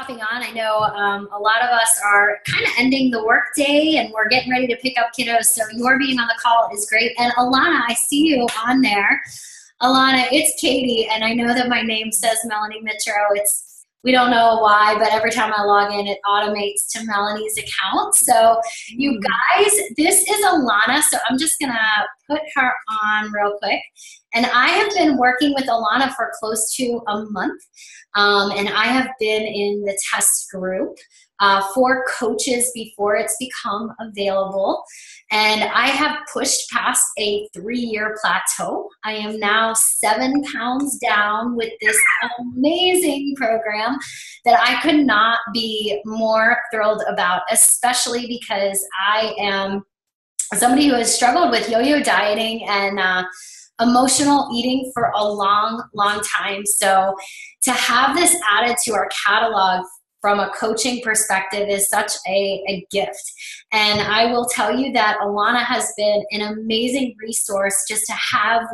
hopping on. I know a lot of us are kind of ending the work day and we're getting ready to pick up kiddos. So your being on the call is great. And Alana, I see you on there. Alana, it's Katie. And I know that my name says Melanie Mitro. We don't know why, but every time I log in, it automates to Melanie's account. So you guys, this is Alana. So I'm just going to put her on real quick. And I have been working with Alana for close to a month. And I have been in the test group for coaches before it's become available. And I have pushed past a 3-year plateau. I am now 7 pounds down with this amazing program that I could not be more thrilled about, especially because I am somebody who has struggled with yo-yo dieting and emotional eating for a long, long time. So to have this added to our catalog from a coaching perspective is such a gift. And I will tell you that Alana has been an amazing resource just to have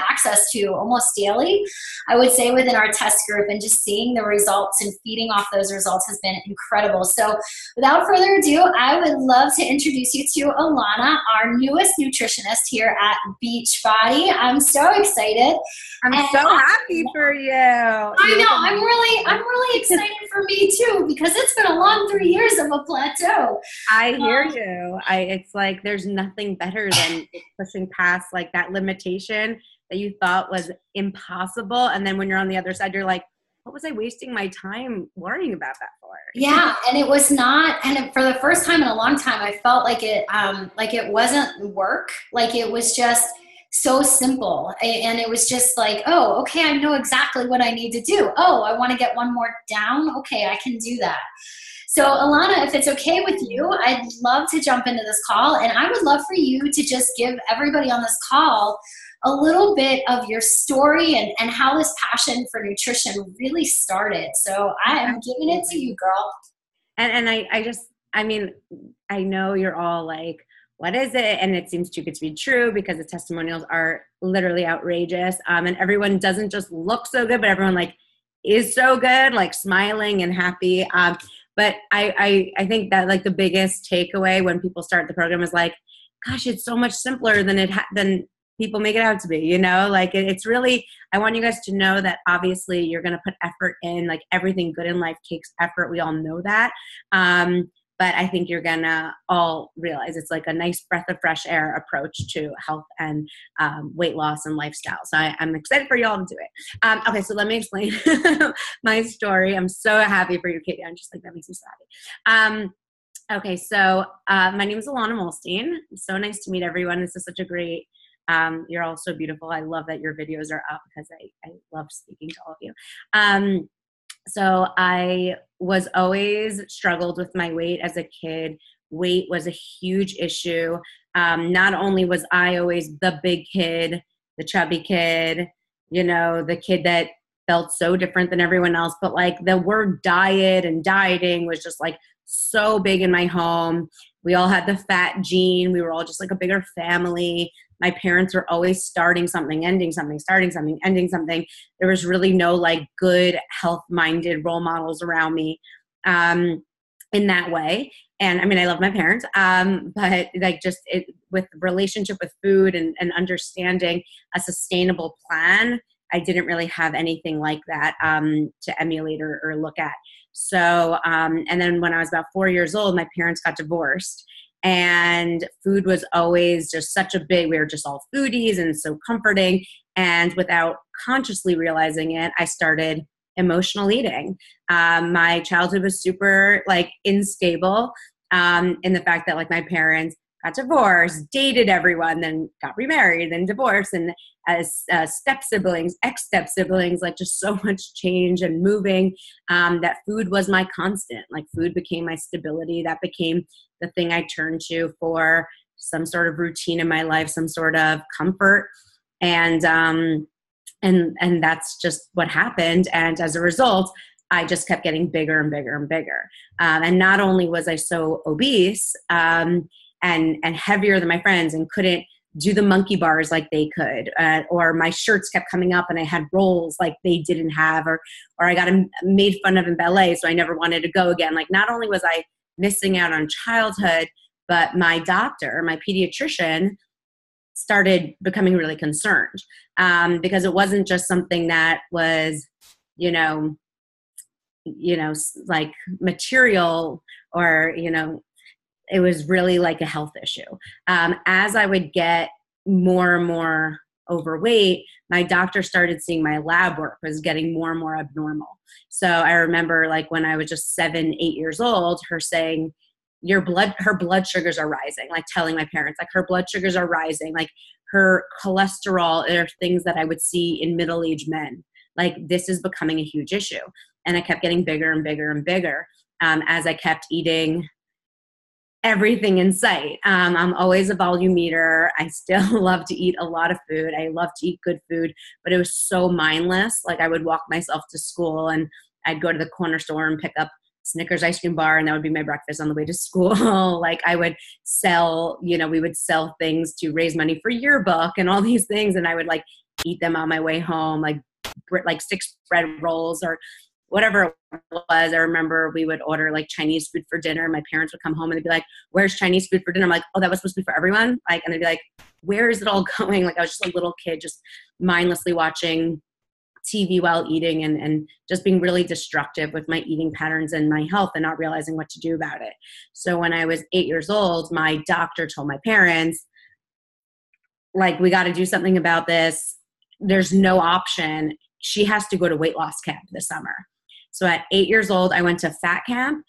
access to almost daily, I would say, within our test group, and just seeing the results and feeding off those results has been incredible. So without further ado, I would love to introduce you to Alana, our newest nutritionist here at Beachbody. I'm so excited. I'm so happy for you. I know. I'm really excited for me too, because it's been a long 3 years of a plateau. I hear you. It's like there's nothing better than pushing past like that limitation that you thought was impossible, and then when you're on the other side, you're like, what was I wasting my time worrying about that for? Yeah, and it was not. And for the first time in a long time, I felt like it wasn't work. Like it was just so simple. And it was just like, oh, okay, I know exactly what I need to do. Oh, I want to get one more down. Okay, I can do that. So Alana, if it's okay with you, I'd love to jump into this call. And I would love for you to just give everybody on this call a little bit of your story and how this passion for nutrition really started. So I am giving it to you, girl. And I know you're all like, what is it? And it seems too good to be true because the testimonials are literally outrageous. And everyone doesn't just look so good, but everyone like is so good, like smiling and happy. But I think that like the biggest takeaway when people start the program is like, gosh, it's so much simpler than people make it out to be, you know, like it's really, I want you guys to know that obviously you're going to put effort in, like everything good in life takes effort. We all know that. But I think you're going to all realize it's like a nice breath of fresh air approach to health and weight loss and lifestyle. So I'm excited for you all to do it. Okay, so let me explain my story. I'm so happy for you, Katie. I'm just like, that makes me so happy. Okay, so my name is Ilana Muhlstein. It's so nice to meet everyone. This is such a great, you're all so beautiful. I love that your videos are up because I love speaking to all of you. So I was always struggled with my weight as a kid. Weight was a huge issue. Not only was I always the big kid, the chubby kid, you know, the kid that felt so different than everyone else, but like the word diet and dieting was just like so big in my home. We all had the fat gene. We were all just like a bigger family. My parents were always starting something, ending something, starting something, ending something. There was really no like good health-minded role models around me in that way. And I mean, I love my parents, but like just with relationship with food and understanding a sustainable plan, I didn't really have anything like that to emulate or look at. So, and then when I was about 4 years old, my parents got divorced. And food was always just we were just all foodies and so comforting. And without consciously realizing it, I started emotional eating. My childhood was super like unstable in the fact that like my parents got divorced, dated everyone, then got remarried, then divorced, and as step siblings, ex-step siblings, like just so much change and moving, that food was my constant. Like food became my stability. That became the thing I turned to for some sort of routine in my life, some sort of comfort. And that's just what happened. And as a result, I just kept getting bigger and bigger and bigger. And not only was I so obese, and heavier than my friends and couldn't do the monkey bars like they could, or my shirts kept coming up and I had rolls like they didn't have, or I got made fun of in ballet, so I never wanted to go again. Like, not only was I missing out on childhood, but my doctor, my pediatrician, started becoming really concerned, because it wasn't just something that was, like material, or, it was really like a health issue. As I would get more and more overweight, my doctor started seeing my lab work was getting more and more abnormal. So I remember, like, when I was just 7, 8 years old, her saying, her blood sugars are rising, like telling my parents, like, her blood sugars are rising, like her cholesterol are things that I would see in middle-aged men. Like, this is becoming a huge issue. And it kept getting bigger and bigger and bigger, as I kept eating everything in sight. I'm always a volume eater. I still love to eat a lot of food. I love to eat good food, but it was so mindless. Like, I would walk myself to school and I'd go to the corner store and pick up Snickers ice cream bar, and that would be my breakfast on the way to school. Like, I would sell, we would sell things to raise money for yearbook and all these things. And I would like eat them on my way home, like 6 bread rolls or whatever it was. I remember we would order like Chinese food for dinner. My parents would come home and they'd be like, "Where's Chinese food for dinner?" I'm like, "Oh, that was supposed to be for everyone." Like, and they'd be like, "Where is it all going?" Like, I was just a little kid, just mindlessly watching TV while eating, and just being really destructive with my eating patterns and my health, and not realizing what to do about it. So when I was 8 years old, my doctor told my parents, like, "We got to do something about this. There's no option. She has to go to weight loss camp this summer." So at 8 years old, I went to fat camp,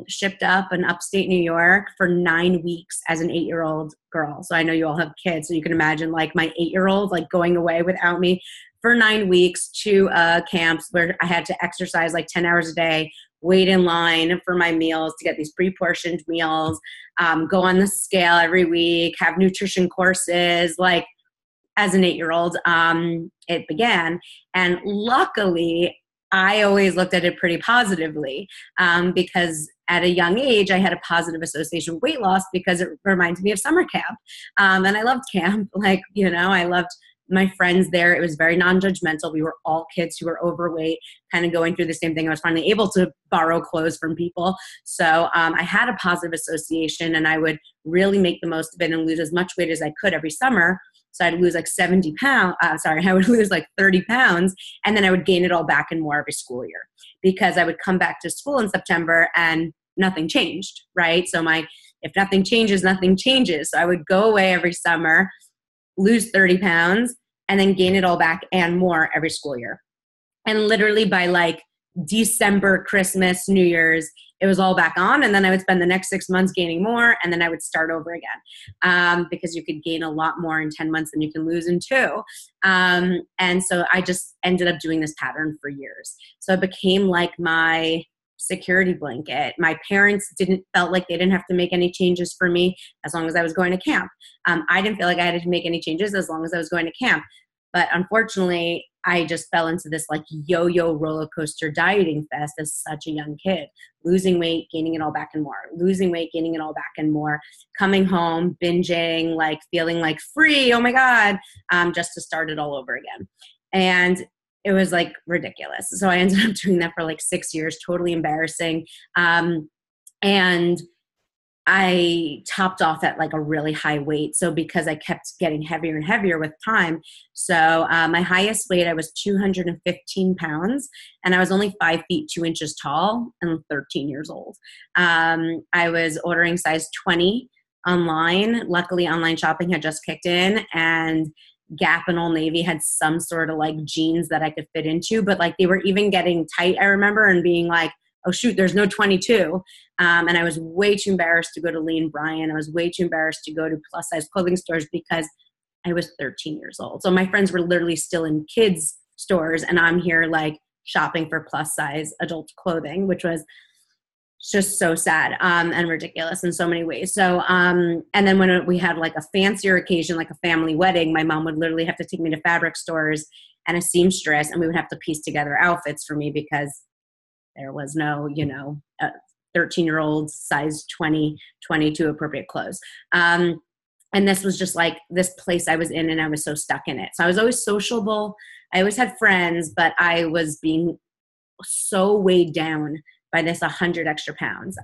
shipped up in upstate New York for 9 weeks as an 8-year-old girl. So I know you all have kids, so you can imagine, like, my 8-year-old, like, going away without me for 9 weeks to camps where I had to exercise like 10 hours a day, wait in line for my meals to get these pre-portioned meals, go on the scale every week, have nutrition courses, like, as an 8-year-old, it began. And luckily, I always looked at it pretty positively, because at a young age, I had a positive association with weight loss because it reminded me of summer camp. And I loved camp. Like, I loved my friends there. It was very non-judgmental. We were all kids who were overweight, kind of going through the same thing. I was finally able to borrow clothes from people. So I had a positive association, and I would really make the most of it and lose as much weight as I could every summer. So I'd lose like 70 pounds, I would lose like 30 pounds, and then I would gain it all back in more every school year, because I would come back to school in September and nothing changed, right? So if nothing changes, nothing changes. So I would go away every summer, lose 30 pounds, and then gain it all back and more every school year. And literally by like December, Christmas, New Year's, it was all back on. And then I would spend the next 6 months gaining more, and then I would start over again, because you could gain a lot more in 10 months than you can lose in 2. And so I just ended up doing this pattern for years. So it became like my security blanket. My parents felt like they didn't have to make any changes for me as long as I was going to camp. I didn't feel like I had to make any changes as long as I was going to camp. But unfortunately, I just fell into this like yo-yo roller coaster dieting fest as such a young kid, losing weight, gaining it all back and more, losing weight, gaining it all back and more, coming home, binging, like feeling like free, oh my God, just to start it all over again. And it was like ridiculous. So I ended up doing that for like 6 years, totally embarrassing. And I topped off at like a really high weight. So because I kept getting heavier and heavier with time. So my highest weight, I was 215 pounds, and I was only 5 feet 2 inches tall and 13 years old. I was ordering size 20 online. Luckily, online shopping had just kicked in, and Gap and Old Navy had some sort of like jeans that I could fit into, but like they were even getting tight, I remember, and being like, oh shoot, there's no 22. And I was way too embarrassed to go to Lee and Bryan. I was way too embarrassed to go to plus size clothing stores because I was 13 years old. So my friends were literally still in kids stores, and I'm here like shopping for plus size adult clothing, which was just so sad and ridiculous in so many ways. So, and then when we had like a fancier occasion, like a family wedding, my mom would literally have to take me to fabric stores and a seamstress, and we would have to piece together outfits for me because there was no, 13-year-old size 20, 22 appropriate clothes. And this was just like this place I was in, and I was so stuck in it. So I was always sociable. I always had friends, but I was being so weighed down by this 100 extra pounds.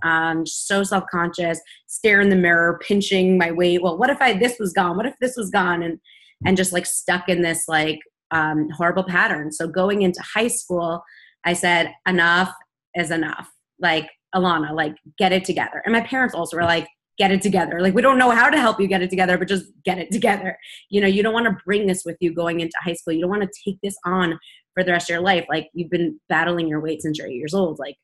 So self-conscious, stare in the mirror, pinching my weight. Well, what if this was gone? What if this was gone? And just like stuck in this like horrible pattern. So going into high school, I said, enough is enough. Like, Alana, like, get it together. And my parents also were like, get it together. Like, we don't know how to help you get it together, but just get it together. You know, you don't want to bring this with you going into high school. You don't want to take this on for the rest of your life. Like, you've been battling your weight since you're 8 years old. Like,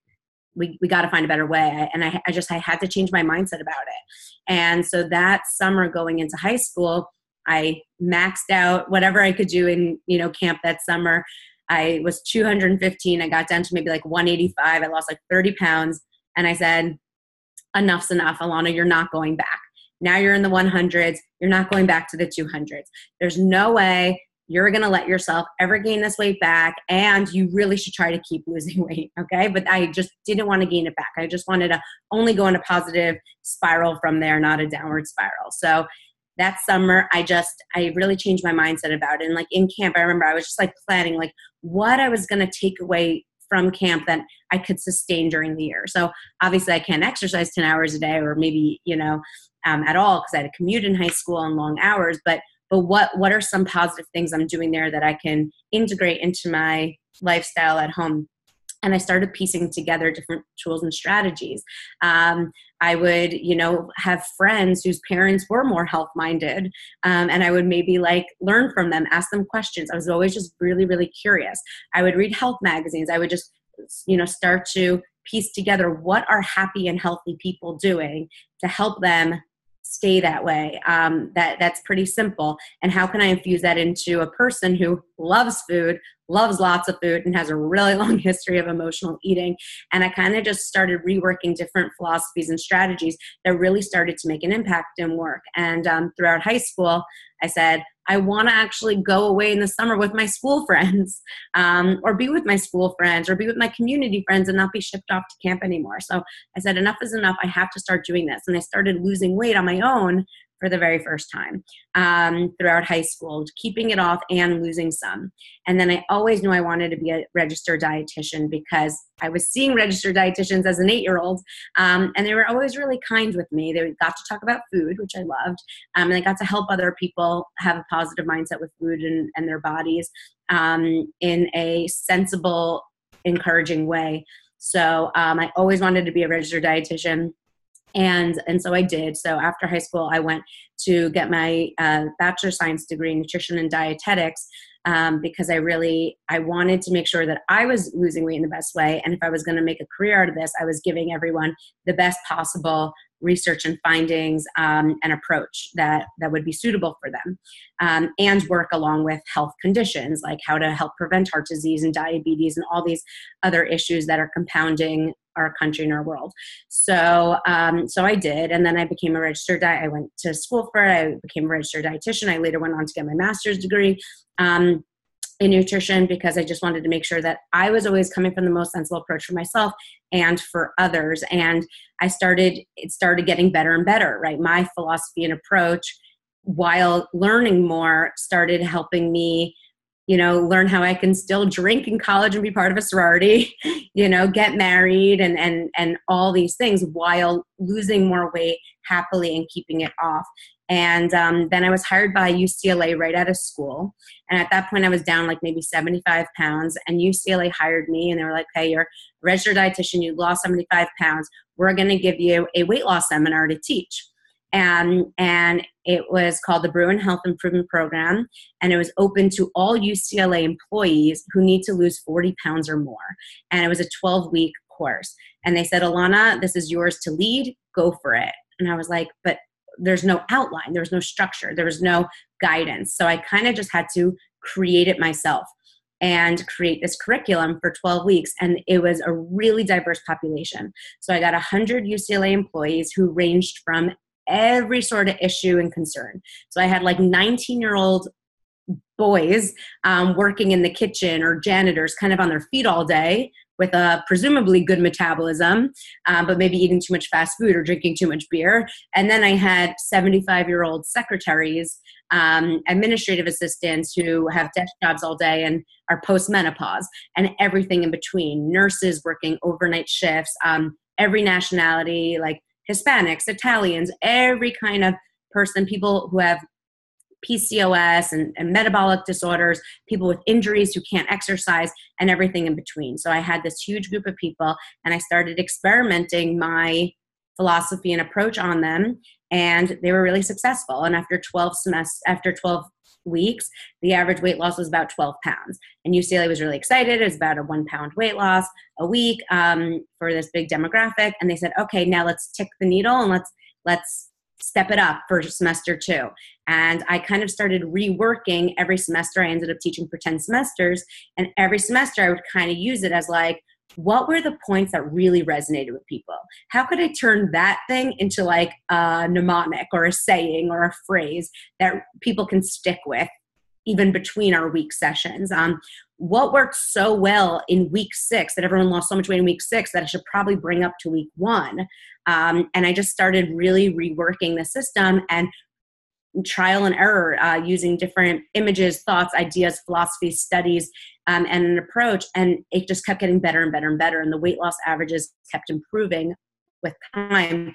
we got to find a better way. I had to change my mindset about it. And so that summer going into high school, I maxed out whatever I could do in, you know, camp that summer. I was 215. I got down to maybe like 185. I lost like 30 pounds. And I said, enough's enough, Alana, you're not going back. Now you're in the 100s. You're not going back to the 200s. There's no way you're going to let yourself ever gain this weight back. And you really should try to keep losing weight. Okay. But I just didn't want to gain it back. I just wanted to only go in a positive spiral from there, not a downward spiral. So that summer, I really changed my mindset about it. And like in camp, I remember I was just like planning like what I was going to take away from camp that I could sustain during the year. So obviously I can't exercise 10 hours a day or maybe, you know, at all, because I had a commute in high school and long hours, but what are some positive things I'm doing there that I can integrate into my lifestyle at home? And I started piecing together different tools and strategies. I would, you know, have friends whose parents were more health-minded, and I would maybe like learn from them, ask them questions. I was always just really, really curious. I would read health magazines. I would just, you know, start to piece together what are happy and healthy people doing to help them stay that way. That's pretty simple. And how can I infuse that into a person who loves food, loves lots of food, and has a really long history of emotional eating? And I kind of just started reworking different philosophies and strategies that really started to make an impact and work. And throughout high school, I said, I want to actually go away in the summer with my school friends, or be with my school friends, or be with my community friends and not be shipped off to camp anymore. So I said, enough is enough. I have to start doing this. And I started losing weight on my own for the very first time throughout high school, keeping it off and losing some. And then I always knew I wanted to be a registered dietitian because I was seeing registered dietitians as an 8-year-old, and they were always really kind with me. They got to talk about food, which I loved, and I got to help other people have a positive mindset with food and their bodies in a sensible, encouraging way. So I always wanted to be a registered dietitian. And so I did. So after high school, I went to get my bachelor of science degree in nutrition and dietetics because I wanted to make sure that I was losing weight in the best way. And if I was going to make a career out of this, I was giving everyone the best possible research and findings and approach that would be suitable for them, and work along with health conditions like how to help prevent heart disease and diabetes and all these other issues that are compounding our country and our world. So I did. And then I became a registered I went to school for it. I became a registered dietitian. I later went on to get my master's degree in nutrition because I just wanted to make sure that I was always coming from the most sensible approach for myself and for others. And it started getting better and better, right? My philosophy and approach, while learning more, started helping me, you know, learn how I can still drink in college and be part of a sorority, you know, get married and all these things while losing more weight happily and keeping it off. And then I was hired by UCLA right out of school. And at that point I was down like maybe 75 pounds, and UCLA hired me and they were like, hey, you're a registered dietitian, you lost 75 pounds. We're going to give you a weight loss seminar to teach. And it was called the Bruin Health Improvement Program. And it was open to all UCLA employees who need to lose 40 pounds or more. And it was a 12-week course. And they said, Alana, this is yours to lead. Go for it. And I was like, but there's no outline. There was no structure. There was no guidance. So I kind of just had to create it myself and create this curriculum for 12 weeks. And it was a really diverse population. So I got 100 UCLA employees who ranged from every sort of issue and concern. So I had like 19-year-old boys working in the kitchen or janitors kind of on their feet all day with a presumably good metabolism, but maybe eating too much fast food or drinking too much beer. And then I had 75-year-old secretaries, administrative assistants who have desk jobs all day and are post-menopause, and everything in between, nurses working overnight shifts, every nationality, like Hispanics, Italians, every kind of person, people who have PCOS and metabolic disorders, people with injuries who can't exercise, and everything in between. So I had this huge group of people, and I started experimenting my philosophy and approach on them, and they were really successful. And after 12 weeks, the average weight loss was about 12 pounds. And UCLA was really excited. It was about a 1 pound weight loss a week for this big demographic. And they said, okay, now let's tick the needle and let's step it up for semester 2. And I kind of started reworking every semester. I ended up teaching for 10 semesters. And every semester I would kind of use it as like, what were the points that really resonated with people? How could I turn that thing into like a mnemonic or a saying or a phrase that people can stick with even between our week sessions? What worked so well in week 6 that everyone lost so much weight in week 6 that I should probably bring up to week 1? And I just started really reworking the system and trial and error, using different images, thoughts, ideas, philosophies, studies, and an approach. And it just kept getting better and better and better. And the weight loss averages kept improving with time.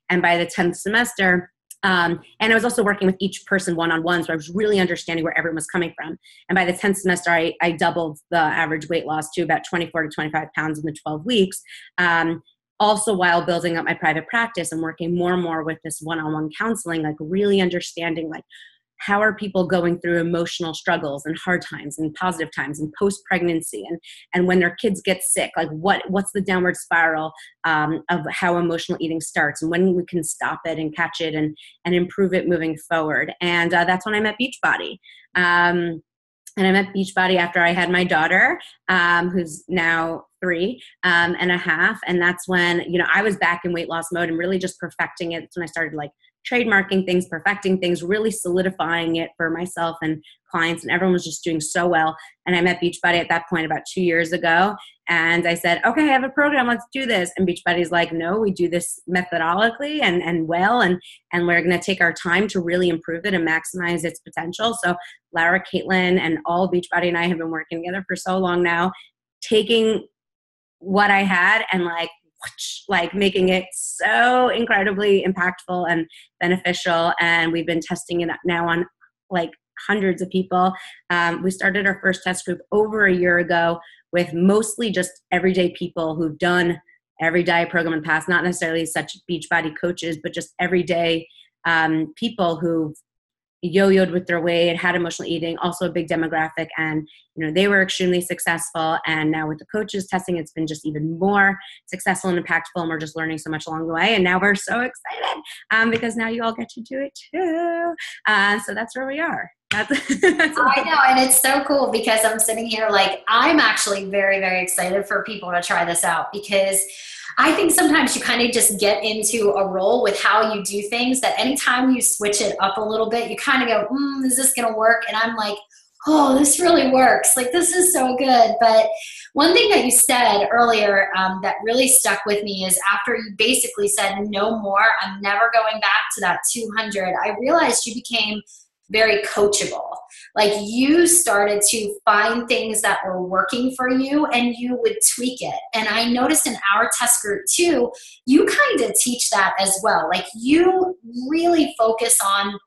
And by the 10th semester, and I was also working with each person one-on-one, so I was really understanding where everyone was coming from. And by the 10th semester, I doubled the average weight loss to about 24 to 25 pounds in the 12 weeks. Also while building up my private practice and working more and more with this one-on-one counseling, like really understanding like how are people going through emotional struggles and hard times and positive times and post-pregnancy and when their kids get sick, like what's the downward spiral of how emotional eating starts and when we can stop it and catch it and improve it moving forward. And that's when I met Beachbody. And I met Beachbody after I had my daughter, who's now 3.5. And that's when, I was back in weight loss mode and really just perfecting it. That's when I started like trademarking things, perfecting things, really solidifying it for myself and clients. And everyone was just doing so well. And I met Beachbody at that point about 2 years ago. And I said, okay, I have a program, let's do this. And Beachbody's like, no, we do this methodologically and well, and we're going to take our time to really improve it and maximize its potential. So Laura, Caitlin, and all Beachbody and I have been working together for so long now, taking what I had and like making it so incredibly impactful and beneficial. And we've been testing it now on like hundreds of people. We started our first test group over a year ago with mostly just everyday people who've done every diet program in the past, not necessarily such Beachbody coaches, but just everyday people who've yo-yoed with their weight, had emotional eating, also a big demographic. And, they were extremely successful. And now with the coaches testing, it's been just even more successful and impactful. And we're just learning so much along the way. And now we're so excited because now you all get to do it too. So that's where we are. That's I know. And it's so cool because I'm sitting here like, I'm actually very, very excited for people to try this out because I think sometimes you kind of just get into a role with how you do things that anytime you switch it up a little bit, you kind of go, is this going to work? And I'm like, oh, this really works. Like, this is so good. But one thing that you said earlier that really stuck with me is after you basically said, no more, I'm never going back to that 200, I realized you became very coachable. Like you started to find things that were working for you and you would tweak it. And I noticed in our test group too, you kind of teach that as well. Like you really focus on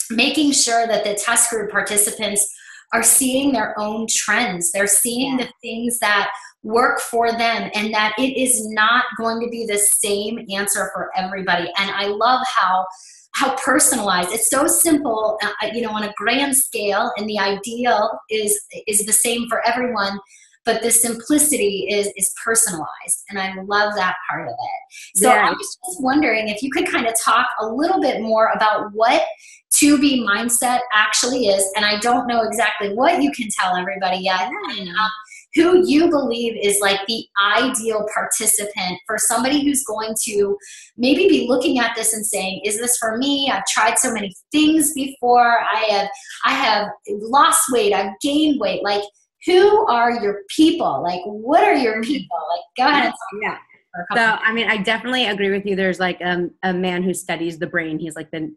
making sure that the test group participants are seeing their own trends. They're seeing the things that work for them and that it is not going to be the same answer for everybody. And I love how personalized. It's so simple, on a grand scale, and the ideal is the same for everyone, but the simplicity is personalized, and I love that part of it. So I was just wondering if you could kind of talk a little bit more about what 2B mindset actually is, and I don't know exactly what you can tell everybody yet, who you believe is like the ideal participant for somebody who's going to maybe be looking at this and saying, is this for me? I've tried so many things before. I have lost weight. I've gained weight. Like, who are your people? Like, what are your people? Like, go ahead and talk Yeah. for a So, couple. I mean, I definitely agree with you. There's like a man who studies the brain. He's like the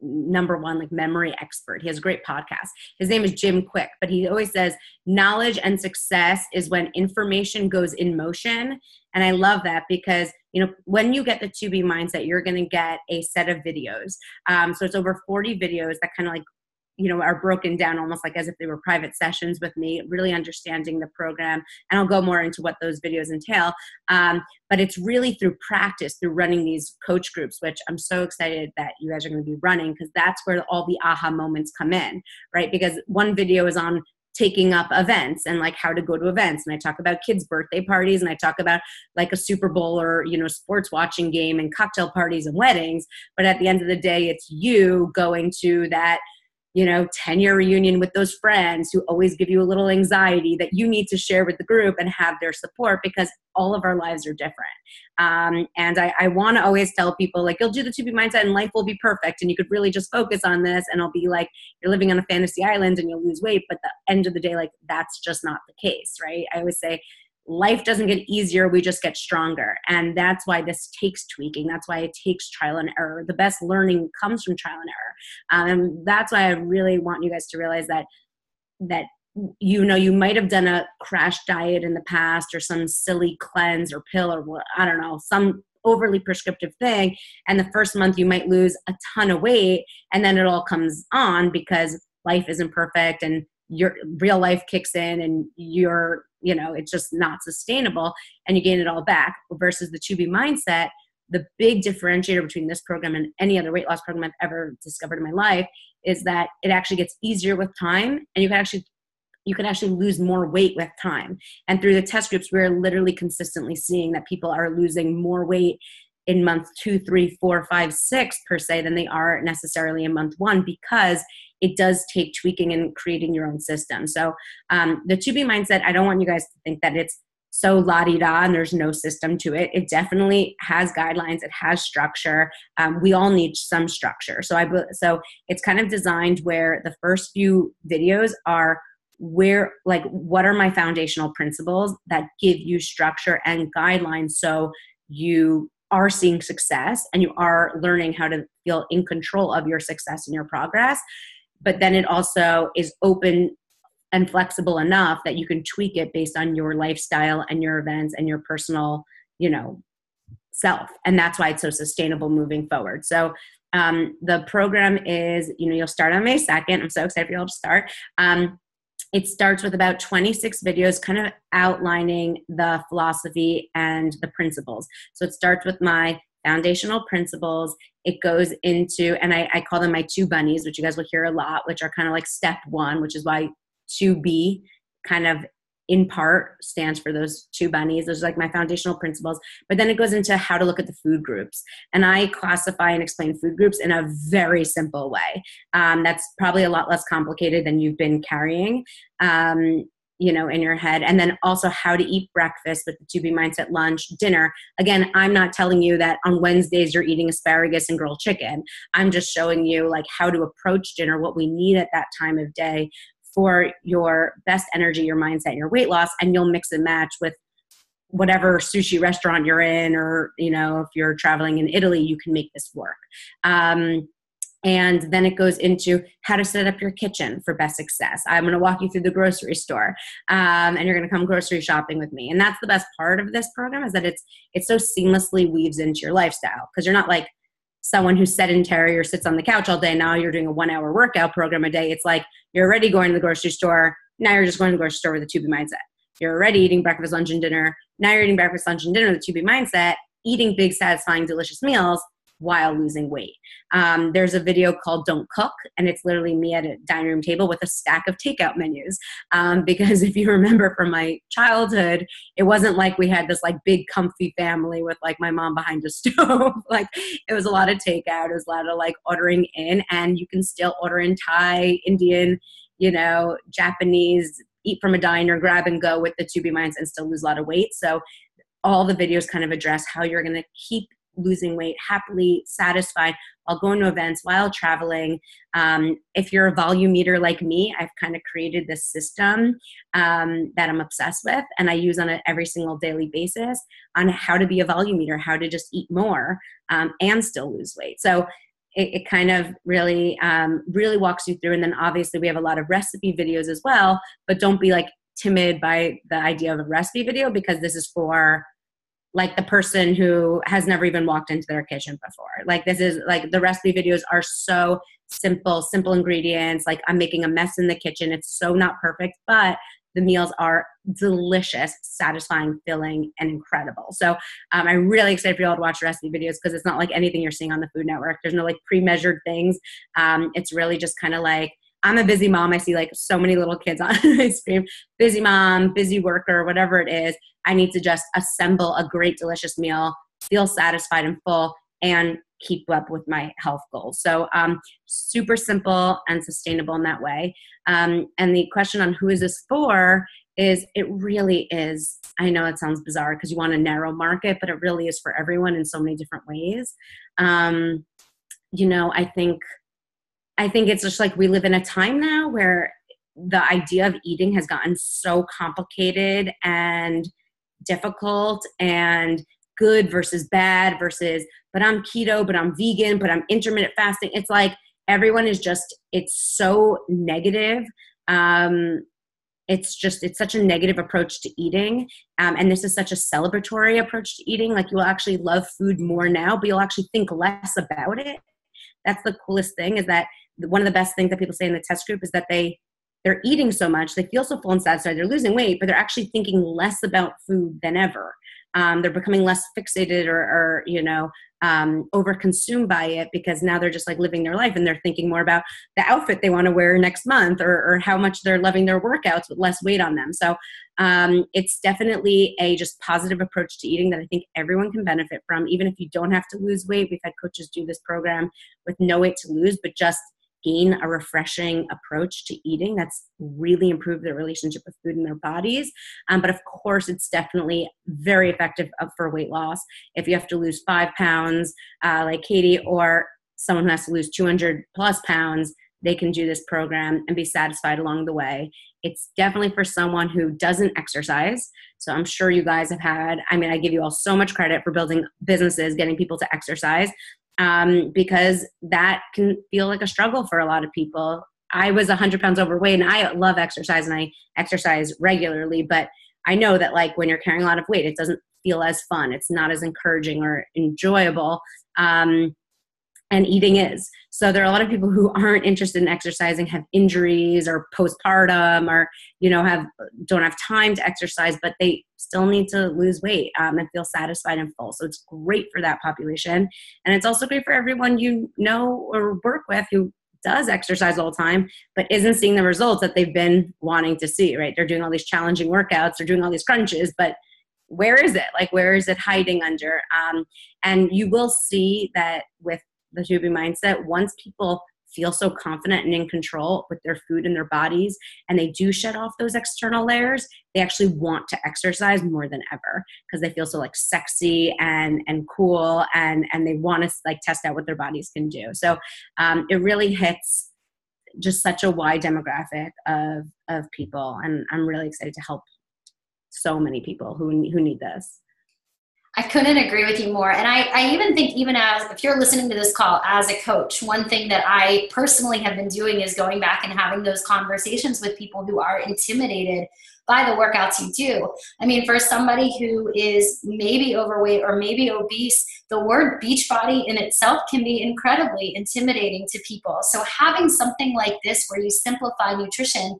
number one like memory expert. He has a great podcast. His name is Jim Quick, but he always says knowledge and success is when information goes in motion. And I love that because, you know, when you get the 2B mindset, you're going to get a set of videos. So it's over 40 videos that kind of like, you know, are broken down almost like as if they were private sessions with me, really understanding the program. And I'll go more into what those videos entail. But it's really through practice, through running these coach groups, which I'm so excited that you guys are going to be running, because that's where all the aha moments come in, right? Because one video is on taking up events and like how to go to events. And I talk about kids' birthday parties, and I talk about like a Super Bowl or, you know, sports watching game and cocktail parties and weddings. But at the end of the day, it's you going to that, you know, 10-year reunion with those friends who always give you a little anxiety that you need to share with the group and have their support, because all of our lives are different. And I want to always tell people, like, you'll do the 2B mindset and life will be perfect. And you could really just focus on this. And I'll be like, you're living on a fantasy island and you'll lose weight. But at the end of the day, like, that's just not the case, right? I always say, life doesn't get easier, we just get stronger. And that's why this takes tweaking. That's why it takes trial and error. The best learning comes from trial and error. And that's why I really want you guys to realize that, you know, you might have done a crash diet in the past or some silly cleanse or pill or what, I don't know, some overly prescriptive thing. And the first month you might lose a ton of weight, and then it all comes on because life isn't perfect and your real life kicks in and you're, you know, it's just not sustainable and you gain it all back. Versus the 2B mindset, the big differentiator between this program and any other weight loss program I've ever discovered in my life is that it actually gets easier with time, and you can actually lose more weight with time. And through the test groups, we're literally consistently seeing that people are losing more weight in month 2, 3, 4, 5, 6 per se than they are necessarily in month 1, because it does take tweaking and creating your own system. So the 2B mindset, I don't want you guys to think that it's so la-di-da and there's no system to it. It definitely has guidelines. It has structure. We all need some structure. So it's kind of designed where the first few videos are where, like, what are my foundational principles that give you structure and guidelines so you are seeing success and you are learning how to feel in control of your success and your progress. But then it also is open and flexible enough that you can tweak it based on your lifestyle and your events and your personal, you know, self. And that's why it's so sustainable moving forward. So the program is, you know, you'll start on May 2nd. I'm so excited for you all to start. It starts with about 26 videos kind of outlining the philosophy and the principles. So it starts with my foundational principles. It goes into, and I call them my 2 bunnies, which you guys will hear a lot, which are kind of like step 1, which is why 2B kind of in part stands for those 2 bunnies. Those are like my foundational principles. But then it goes into how to look at the food groups. And I classify and explain food groups in a very simple way. That's probably a lot less complicated than you've been carrying, you know, in your head. And then also how to eat breakfast with the 2B mindset, lunch, dinner. Again, I'm not telling you that on Wednesdays you're eating asparagus and grilled chicken. I'm just showing you like how to approach dinner, what we need at that time of day for your best energy, your mindset, and your weight loss. And you'll mix and match with whatever sushi restaurant you're in, or, you know, if you're traveling in Italy, you can make this work. And then it goes into how to set up your kitchen for best success. I'm going to walk you through the grocery store, and you're going to come grocery shopping with me. And that's the best part of this program, is that it so seamlessly weaves into your lifestyle, because you're not like someone who's sedentary or sits on the couch all day. Now you're doing a 1-hour workout program a day. It's like you're already going to the grocery store. Now you're just going to the grocery store with a 2B mindset. You're already eating breakfast, lunch, and dinner. Now you're eating breakfast, lunch, and dinner with a 2B mindset, eating big, satisfying, delicious meals while losing weight. There's a video called Don't Cook, and it's literally me at a dining room table with a stack of takeout menus. Because if you remember from my childhood, it wasn't like we had this like big comfy family with like my mom behind a stove. Like it was a lot of takeout. It was a lot of like ordering in, and you can still order in Thai, Indian, you know, Japanese, eat from a diner, grab and go with the 2B mindset and still lose a lot of weight. So all the videos kind of address how you're going to keep losing weight happily, satisfied, while going to events, while traveling. If you're a volume eater like me, I've kind of created this system that I'm obsessed with, and I use on an every single daily basis on how to be a volume eater, how to just eat more and still lose weight. So it kind of really, really walks you through. And then obviously we have a lot of recipe videos as well, but don't be like timid by the idea of a recipe video, because this is for like the person who has never even walked into their kitchen before. Like this is like, the recipe videos are so simple ingredients. Like I'm making a mess in the kitchen. It's so not perfect, but the meals are delicious, satisfying, filling, and incredible. So I'm really excited for you all to watch recipe videos, because it's not like anything you're seeing on the Food Network. There's no like pre-measured things. It's really just kind of like, I'm a busy mom. I see like so many little kids on my screen. Busy mom, busy worker, whatever it is. I need to just assemble a great, delicious meal, feel satisfied and full, and keep up with my health goals. So super simple and sustainable in that way. And the question on who is this for is, it really is, I know it sounds bizarre because you want a narrow market, but it really is for everyone in so many different ways. You know, I think it's just like we live in a time now where the idea of eating has gotten so complicated and difficult, and good versus bad versus, but I'm keto, but I'm vegan, but I'm intermittent fasting. It's like everyone is just, it's so negative. It's such a negative approach to eating. And this is such a celebratory approach to eating. Like you will actually love food more now, but you'll actually think less about it. That's the coolest thing, is that one of the best things that people say in the test group is that they're eating so much, they feel so full and satisfied, they're losing weight, but they're actually thinking less about food than ever. They're becoming less fixated or over-consumed by it, because now they're just like living their life and they're thinking more about the outfit they want to wear next month, or how much they're loving their workouts with less weight on them. So it's definitely a just positive approach to eating that I think everyone can benefit from, even if you don't have to lose weight. We've had coaches do this program with no weight to lose, but just gain a refreshing approach to eating that's really improved their relationship with food and their bodies. But of course, it's definitely very effective for weight loss. If you have to lose 5 pounds, like Katie, or someone who has to lose 200 plus pounds, they can do this program and be satisfied along the way. It's definitely for someone who doesn't exercise. So I'm sure you guys have had, I give you all so much credit for building businesses, getting people to exercise. Because that can feel like a struggle for a lot of people. I was 100 pounds overweight, and I love exercise and I exercise regularly, but I know that like when you're carrying a lot of weight, it doesn't feel as fun. It's not as encouraging or enjoyable. And eating is. So there are a lot of people who aren't interested in exercising, have injuries or postpartum, or, don't have time to exercise, but they still need to lose weight and feel satisfied and full. So it's great for that population. And it's also great for everyone you know or work with who does exercise all the time, but isn't seeing the results that they've been wanting to see, right? They're doing all these challenging workouts, they're doing all these crunches, but where is it? Like, where is it hiding under? And you will see that with the Tubing mindset, once people feel so confident and in control with their food and their bodies, and they do shed off those external layers, they actually want to exercise more than ever, because they feel so like sexy and cool, and they want to like test out what their bodies can do. So it really hits just such a wide demographic of people, and I'm really excited to help so many people who need this. I couldn't agree with you more. And I even think, even as, if you're listening to this call as a coach, one thing that I personally have been doing is going back and having those conversations with people who are intimidated by the workouts you do. For somebody who is maybe overweight or maybe obese, the word Beachbody in itself can be incredibly intimidating to people. So having something like this where you simplify nutrition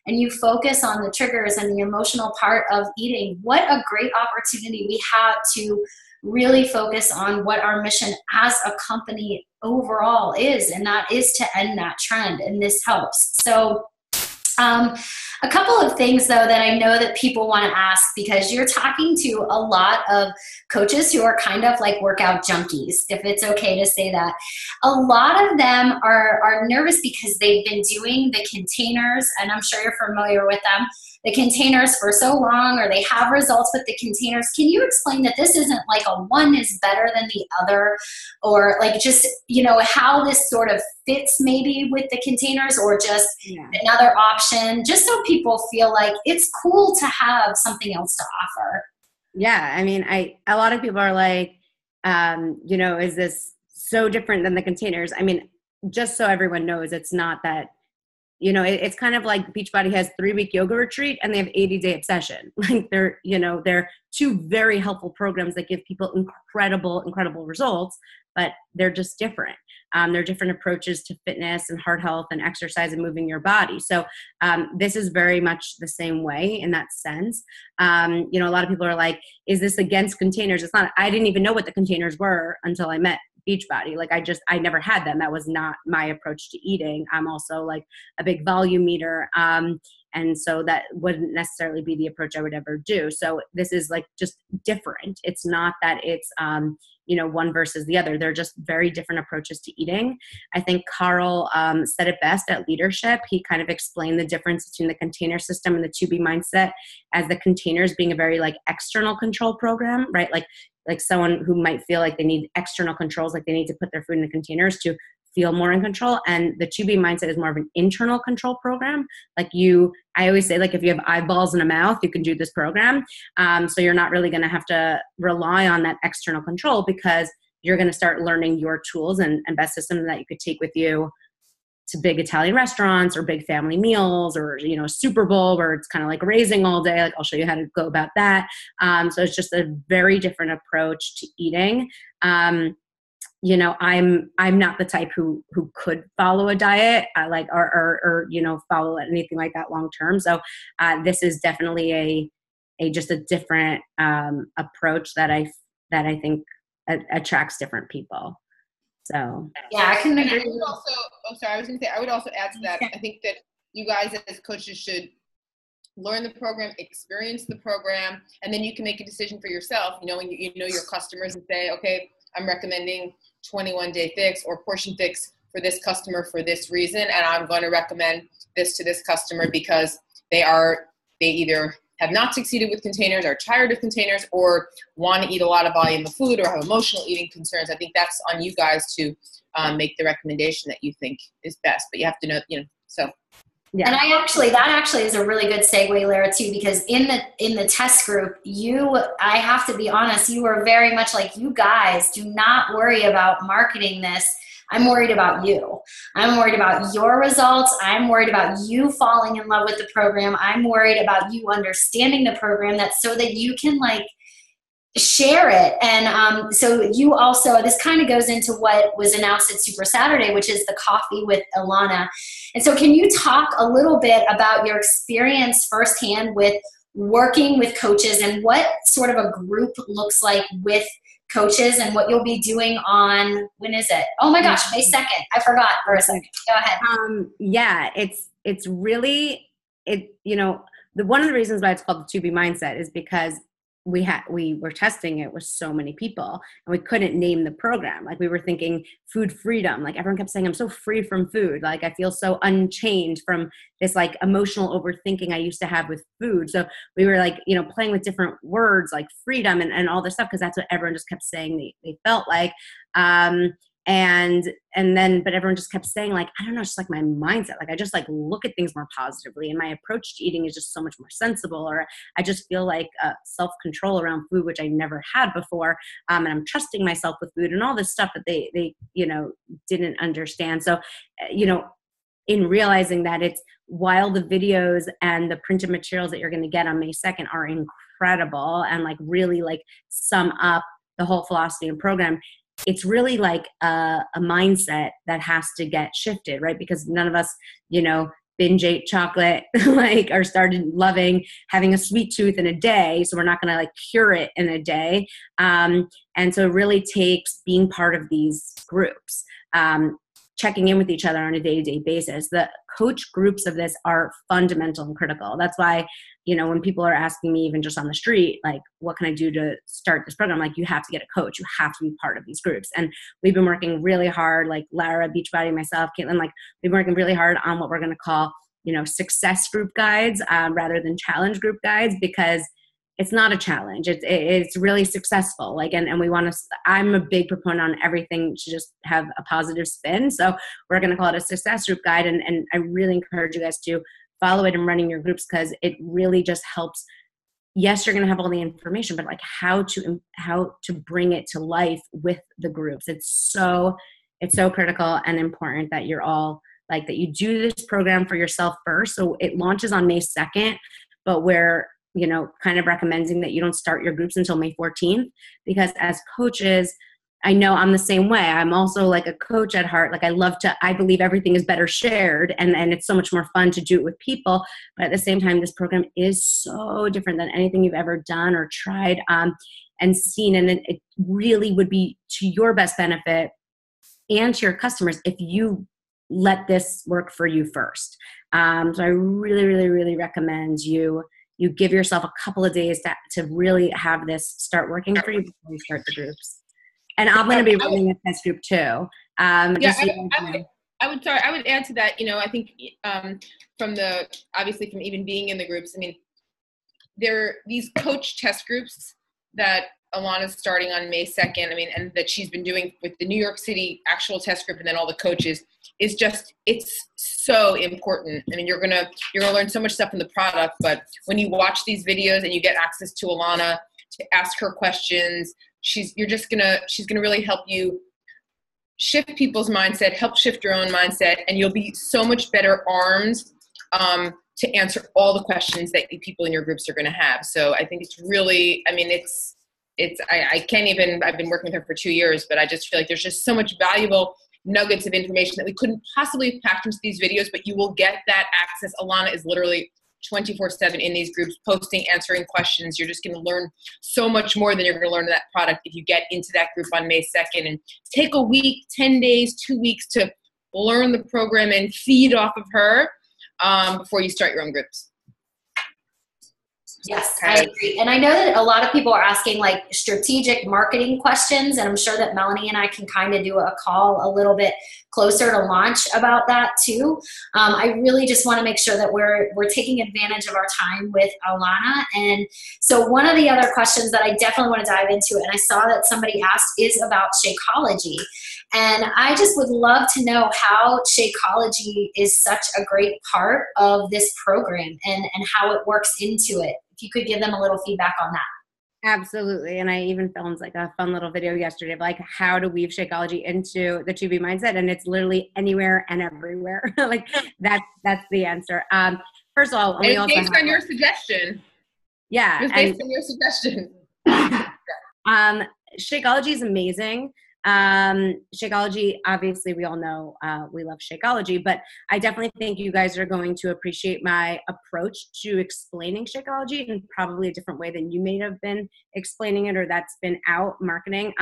and you focus on the triggers and the emotional part of eating, what a great opportunity we have to really focus on what our mission as a company overall is, and that is to end that trend, and this helps. So a couple of things, though, that I know that people want to ask, because you're talking to a lot of coaches who are kind of like workout junkies, if it's okay to say that. A lot of them are nervous because they've been doing the containers, and I'm sure you're familiar with them. the containers for so long, or they have results with the containers. Can you explain that this isn't like a one is better than the other, or like just, you know, how this sort of fits maybe with the containers, or just another option, just so people feel like it's cool to have something else to offer? Yeah, I mean, a lot of people are like, you know, is this so different than the containers? I mean, just so everyone knows, it's not that, you know, it's kind of like Beachbody has 3-week yoga retreat and they have 80-day obsession. Like they're, you know, they're two very helpful programs that give people incredible results, but they're just different. They're different approaches to fitness and heart health and exercise and moving your body. So this is very much the same way in that sense. You know, a lot of people are like, is this against containers? It's not. I didn't even know what the containers were until I met Beachbody. Like I never had them. That was not my approach to eating. I'm also like a big volume eater. And so that wouldn't necessarily be the approach I would ever do. So this is like just different. It's not that it's, you know, one versus the other. They're just very different approaches to eating. I think Carl said it best at Leadership. He kind of explained the difference between the container system and the 2B mindset, as the containers being a very like external control program, right? Like someone who might feel like they need external controls, like they need to put their food in the containers to feel more in control. And the 2B mindset is more of an internal control program. Like I always say, like, if you have eyeballs and a mouth, you can do this program. So you're not really going to have to rely on that external control, because you're going to start learning your tools and best systems that you could take with you to big Italian restaurants or big family meals, or, you know, Super Bowl where it's kind of like raising all day. Like I'll show you how to go about that. So it's just a very different approach to eating. You know, I'm not the type who could follow a diet, or you know, follow anything like that long term. So this is definitely just a different approach that I think attracts different people. So yeah, I can agree. I would also, I was going to say, I would also add to that. I think that you guys as coaches should learn the program, experience the program, and then you can make a decision for yourself. You know, when you know your customers, and say, okay, I'm recommending 21-day fix or portion fix for this customer for this reason, and I'm going to recommend this to this customer because they either have not succeeded with containers, are tired of containers, or want to eat a lot of volume of food, or have emotional eating concerns. I think that's on you guys to make the recommendation that you think is best. But you have to know, you know, so. Yeah. And that actually is a really good segue, Lara, too, because in the test group, I have to be honest, you were very much like, you guys do not worry about marketing this. I'm worried about you. I'm worried about your results. I'm worried about you falling in love with the program. I'm worried about you understanding the program, that's so that you can like share it. And so you also, this kind of goes into what was announced at Super Saturday, which is the coffee with Ilana. And so can you talk a little bit about your experience firsthand with working with coaches, and what sort of a group looks like with coaches, and what you'll be doing on, when is it? Oh my gosh, May 2nd. I forgot for a second. Go ahead. Yeah, it's really, you know, one of the reasons why it's called the 2B mindset is because we were testing it with so many people, and we couldn't name the program. Like we were thinking food freedom. Like everyone kept saying, I'm so free from food. Like I feel so unchained from this like emotional overthinking I used to have with food. So we were like, you know, playing with different words like freedom and all this stuff, because that's what everyone just kept saying they felt like. But everyone just kept saying like, I don't know, it's just like my mindset. Like I just like look at things more positively, and my approach to eating is just so much more sensible, or I just feel like self-control around food, which I never had before. And I'm trusting myself with food and all this stuff that they, you know, didn't understand. So, you know, in realizing that it's, while the videos and the printed materials that you're going to get on May 2nd are incredible and like really like sum up the whole philosophy and program, it's really like a mindset that has to get shifted, right? Because none of us, you know, binge ate chocolate, like, or started loving having a sweet tooth in a day. So we're not going to like cure it in a day. And so it really takes being part of these groups, checking in with each other on a day-to-day basis. The coach groups of this are fundamental and critical. That's why, you know, when people are asking me even just on the street, like, what can I do to start this program? Like, you have to get a coach. You have to be part of these groups. And we've been working really hard, like Lara, Beachbody, myself, Caitlin, like we've been working really hard on what we're going to call success group guides rather than challenge group guides, because it's not a challenge. It's really successful. Like, and we want to, I'm a big proponent on everything to just have a positive spin. So we're going to call it a success group guide. And I really encourage you guys to follow it and running your groups, because it really just helps. Yes, you're going to have all the information, but like how to bring it to life with the groups. It's so critical and important that you're all like, that you do this program for yourself first. So it launches on May 2nd, but we're, kind of recommending that you don't start your groups until May 14th, because as coaches, I know I'm the same way. I'm also like a coach at heart. Like I believe everything is better shared, and it's so much more fun to do it with people. But at the same time, this program is so different than anything you've ever done or tried and seen. And it really would be to your best benefit and to your customers if you let this work for you first. So I really, really, really recommend you give yourself a couple of days to really have this start working for you before you start the groups. And I'm going to be running a test group too. I would add to that. I think obviously from even being in the groups, I mean, there are these coach test groups that Alana's starting on May 2nd. I mean, and that she's been doing with the New York City actual test group and then all the coaches is just, it's so important. I mean, you're gonna learn so much stuff in the product, but when you watch these videos and you get access to Alana to ask her questions, she's gonna really help you shift people's mindset, help shift your own mindset, and you'll be so much better armed to answer all the questions that people in your groups are going to have. So I think it's really, I mean, I can't even, I've been working with her for 2 years, but I just feel like there's just so much valuable nuggets of information that we couldn't possibly have packed into these videos, but you will get that access. Alana is literally 24/7 in these groups, posting, answering questions. You're just going to learn so much more than you're going to learn in that product if you get into that group on May 2nd and take a week, 10 days, 2 weeks to learn the program and feed off of her before you start your own groups. Yes, I agree. And I know that a lot of people are asking like strategic marketing questions, and I'm sure that Melanie and I can kind of do a call a little bit closer to launch about that too. I really just want to make sure that we're taking advantage of our time with Alana. And so one of the other questions that I definitely want to dive into, and I saw that somebody asked, is about Shakeology. And I just would love to know how Shakeology is such a great part of this program and how it works into it. If you could give them a little feedback on that. Absolutely. And I even filmed like a fun little video yesterday of like how to weave Shakeology into the 2B mindset. And it's literally anywhere and everywhere. Like that's the answer. First of all, it's based on your suggestion. Yeah. It's based on your suggestion. Shakeology is amazing. Shakeology, obviously we all know we love Shakeology, but I definitely think you guys are going to appreciate my approach to explaining Shakeology in probably a different way than you may have been explaining it or that's been out marketing.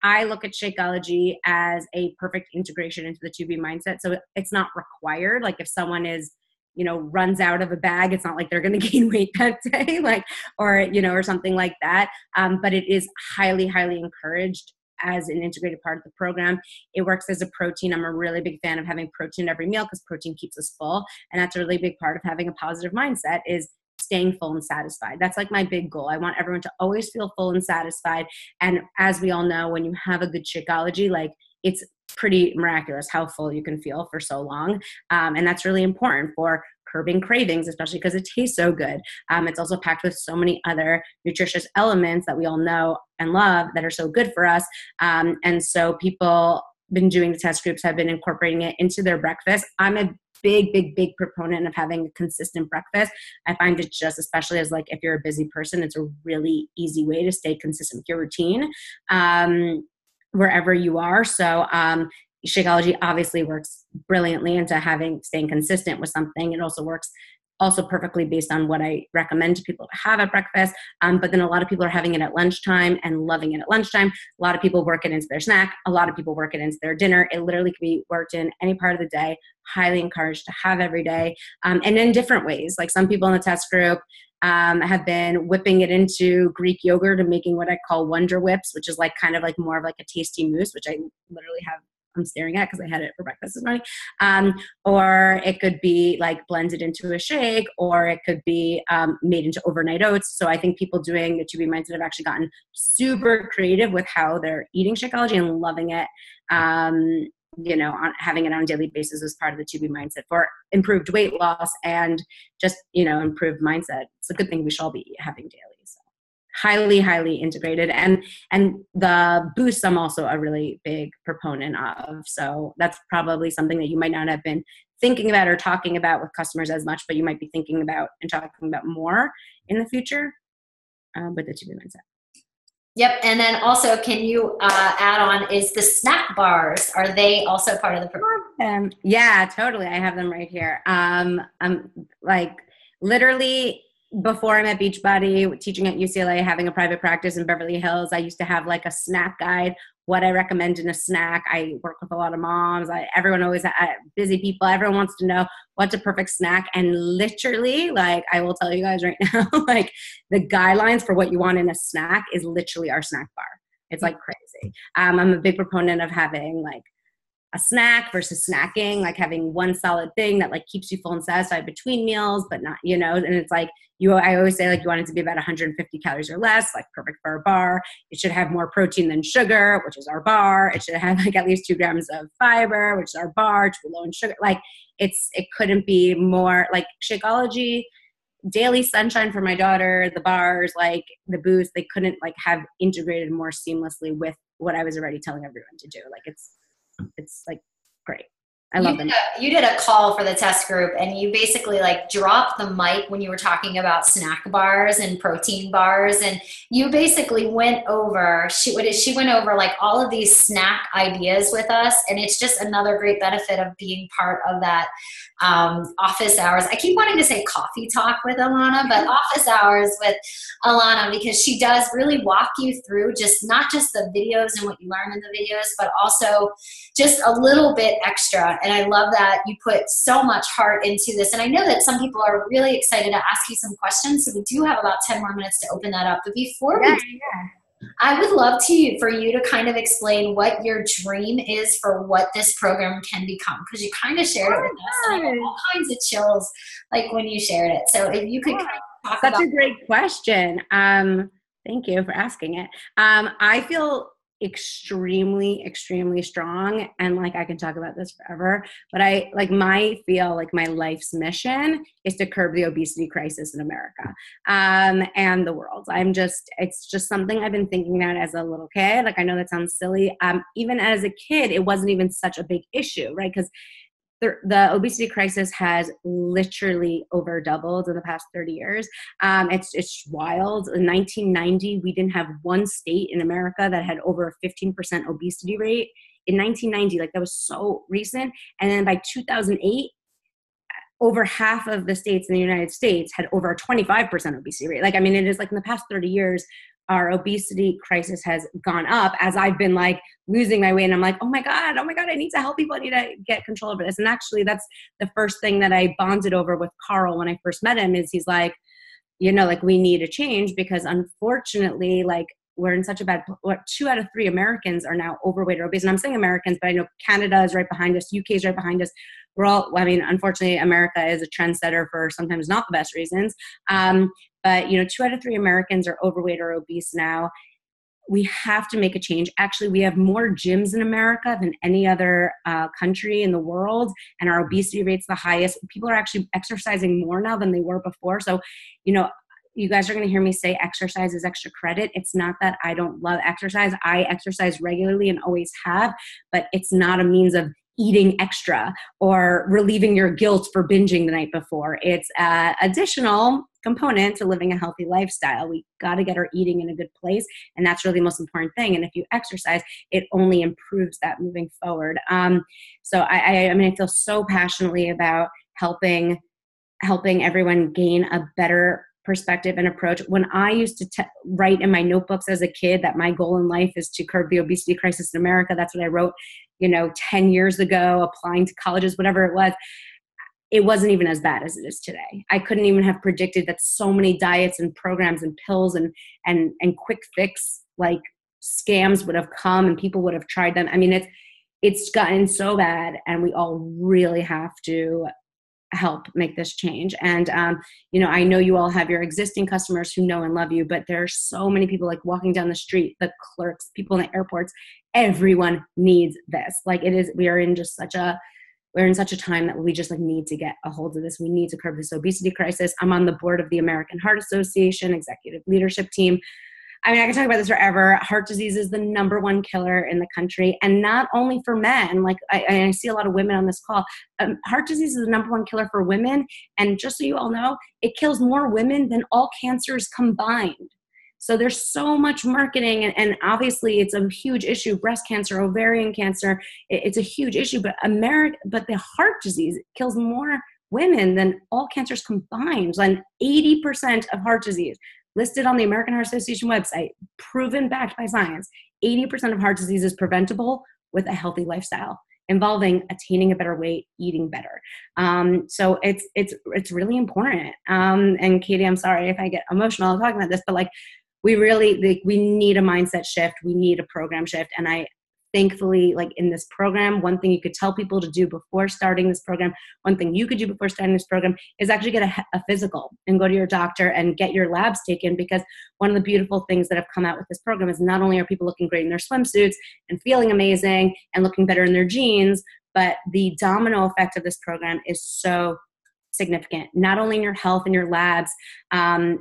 I look at Shakeology as a perfect integration into the 2B mindset. So it's not required. Like if someone is, runs out of a bag, it's not like they're going to gain weight that day, or something like that. But it is highly, highly encouraged as an integrated part of the program. It works as a protein. I'm a really big fan of having protein every meal because protein keeps us full. And that's a really big part of having a positive mindset is staying full and satisfied. That's like my big goal. I want everyone to always feel full and satisfied. And as we all know, when you have a good Shakeology, like it's pretty miraculous how full you can feel for so long. And that's really important for curbing cravings, especially because it tastes so good. It's also packed with so many other nutritious elements that we all know and love that are so good for us. And so people been doing the test groups have been incorporating it into their breakfast. I'm a big, big, big proponent of having a consistent breakfast. I find it just, especially as like, if you're a busy person, it's a really easy way to stay consistent with your routine wherever you are. So Shakeology obviously works brilliantly into staying consistent with something. It also works perfectly based on what I recommend to people to have at breakfast. But then a lot of people are having it at lunchtime and loving it at lunchtime. A lot of people work it into their snack. A lot of people work it into their dinner. It literally can be worked in any part of the day. Highly encouraged to have every day. And in different ways. Like some people in the test group have been whipping it into Greek yogurt and making what I call Wonder Whips, which is like kind of like more of like a tasty mousse, which I literally have I'm staring at because I had it for breakfast this morning. Or it could be like blended into a shake, or it could be made into overnight oats. So I think people doing the 2B mindset have actually gotten super creative with how they're eating Shakeology and loving it. Having it on a daily basis as part of the 2B mindset for improved weight loss and just, improved mindset. It's a good thing we should all be having daily. So highly, highly integrated. And the boosts I'm also a really big proponent of. So that's probably something that you might not have been thinking about or talking about with customers as much, but you might be thinking about and talking about more in the future with the 2B mindset. Yep. And then also, can you add on, is the snack bars, are they also part of the program? Yeah, totally. I have them right here. I'm like literally before I'm at Beachbody, teaching at UCLA, having a private practice in Beverly Hills, I used to have like a snack guide, what I recommend in a snack. I work with a lot of moms. Everyone always, busy people, everyone wants to know what's a perfect snack. And literally, like, I will tell you guys right now, like the guidelines for what you want in a snack is literally our snack bar. It's like crazy. I'm a big proponent of having like a snack versus snacking, like having one solid thing that like keeps you full and satisfied between meals, but not, and it's like I always say like you want it to be about 150 calories or less, like perfect for a bar. It should have more protein than sugar, which is our bar. It should have like at least 2 grams of fiber, which is our bar, to be low in sugar. Like it couldn't be more like Shakeology, daily sunshine for my daughter, the bars, like the boost, they couldn't like have integrated more seamlessly with what I was already telling everyone to do. Like it's like great. I love them. You did a call for the test group, and you basically like dropped the mic when you were talking about snack bars and protein bars, and you basically went over, she went over like all of these snack ideas with us, and it's just another great benefit of being part of that office hours. I keep wanting to say coffee talk with Alana, but office hours with Alana, because she does really walk you through not just the videos and what you learn in the videos, but also just a little bit extra. And I love that you put so much heart into this. And I know that some people are really excited to ask you some questions. So we do have about 10 more minutes to open that up. But before we do, I would love for you to kind of explain what your dream is for what this program can become. Because you kind of shared it with us. And I got all kinds of chills like when you shared it. So if you could kind of talk about Such a great question. Thank you for asking it. I feel extremely, extremely strong, and like I can talk about this forever, but my life's mission is to curb the obesity crisis in America and the world. It's just something I've been thinking about as a little kid. Like, I know that sounds silly. Even as a kid, it wasn't even such a big issue, right? Because the obesity crisis has literally over doubled in the past 30 years. It's wild. In 1990, we didn't have one state in America that had over a 15% obesity rate. In 1990, like that was so recent. And then by 2008, over half of the states in the United States had over a 25% obesity rate. Like, I mean, it is like in the past 30 years, our obesity crisis has gone up as I've been like losing my weight. And I'm like, oh my God, I need to help people. I need to get control over this. And actually that's the first thing that I bonded over with Carl when I first met him is he's like, like we need a change because unfortunately, like we're in such a bad, 2 out of 3 Americans are now overweight or obese. And I'm saying Americans, but I know Canada is right behind us. UK is right behind us. Unfortunately, America is a trendsetter for sometimes not the best reasons. But 2 out of 3 Americans are overweight or obese now. We have to make a change. Actually, we have more gyms in America than any other country in the world, and our obesity rate's the highest. People are actually exercising more now than they were before. So, you guys are going to hear me say exercise is extra credit. It's not that I don't love exercise. I exercise regularly and always have, but it's not a means of eating extra or relieving your guilt for binging the night before. It's an additional component to living a healthy lifestyle. We got to get our eating in a good place, and that's really the most important thing. And if you exercise, it only improves that moving forward. So I feel so passionately about helping everyone gain a better perspective and approach. When I used to write in my notebooks as a kid that my goal in life is to curb the obesity crisis in America, that's what I wrote, 10 years ago, applying to colleges, whatever it was. It wasn't even as bad as it is today. I couldn't even have predicted that so many diets and programs and pills and quick fix like scams would have come and people would have tried them. I mean, it's gotten so bad, and we all really have to help make this change. And, I know you all have your existing customers who know and love you, but there are so many people like walking down the street, the clerks, people in the airports, everyone needs this. Like we're in such a time that we just like need to get a hold of this. We need to curb this obesity crisis. I'm on the board of the American Heart Association executive leadership team. I mean, I can talk about this forever. Heart disease is the #1 killer in the country, and not only for men. Like I see a lot of women on this call. Heart disease is the #1 killer for women, and just so you all know, it kills more women than all cancers combined. So there's so much marketing, and obviously it's a huge issue. Breast cancer, ovarian cancer, it's a huge issue. But the heart disease kills more women than all cancers combined. And 80% of heart disease, listed on the American Heart Association website, proven, backed by science, 80% of heart disease is preventable with a healthy lifestyle involving attaining a better weight, eating better. So it's really important. And Katie, I'm sorry if I get emotional talking about this, but like we need a mindset shift. We need a program shift. And thankfully, like in this program, one thing you could tell people to do before starting this program, one thing you could do before starting this program is actually get a physical and go to your doctor and get your labs taken, because one of the beautiful things that have come out with this program is not only are people looking great in their swimsuits and feeling amazing and looking better in their jeans, but the domino effect of this program is so significant, not only in your health and your labs. And